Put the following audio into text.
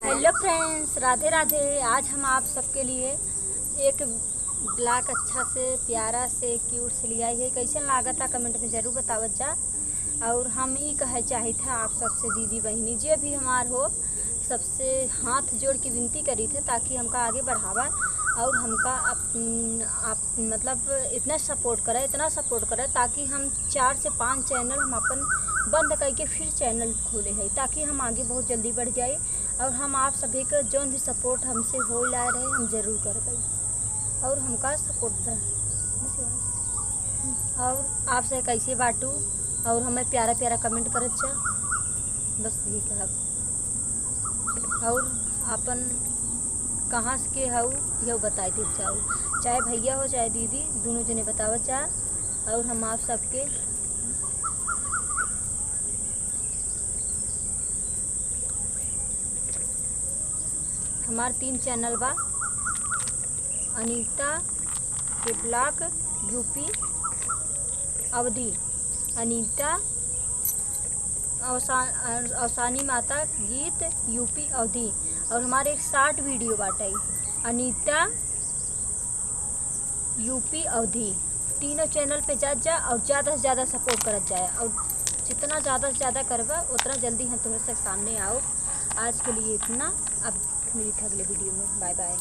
Hello friends, Radhe Radhe. आज हम आप सबके लिए एक ब्लॉग अच्छा से प्यारा से क्यूट से लिया है। कैसे लागत कमेंट में ज़रूर बतावत जा। और हम ही कहे चाहे था आप सबसे दीदी बहनी जे भी हमार हो, सबसे हाथ जोड़ के विनती करी थे ताकि हमका आगे बढ़ावा और हमका आप मतलब इतना सपोर्ट करे ताकि हम 4 से 5 चैनल हम अपन बंद करके फिर चैनल खोले हैं ताकि हम आगे बहुत जल्दी बढ़ जाए। और हम आप सभी का जो भी सपोर्ट हमसे हो ला रहे हम ज़रूर कर पाई और हमका सपोर्ट दा और आपसे कैसे बाटू और हमें प्यारा प्यारा कमेंट करत जा। बस यही कहब। और अपन कहाँ से के हऊ यह बताए दे जाओ, चाहे भैया हो चाहे दीदी, दोनों जने बतावत जा। और हम आप सबके हमार 3 चैनल बा। अनीता के ब्लॉग यूपी अवधि, अनीता अवसानी माता गीत यूपी अवधि, और हमारे एक 60 वीडियो बाटे अनीता यूपी अवधि। तीनों चैनल पे जा और ज़्यादा से ज़्यादा सपोर्ट करत जाए और जितना ज़्यादा से ज़्यादा करवा उतना जल्दी हम तुम्हारे तक सामने आओ। आज के लिए इतना। अब मिली था अगले वीडियो में। Bye bye.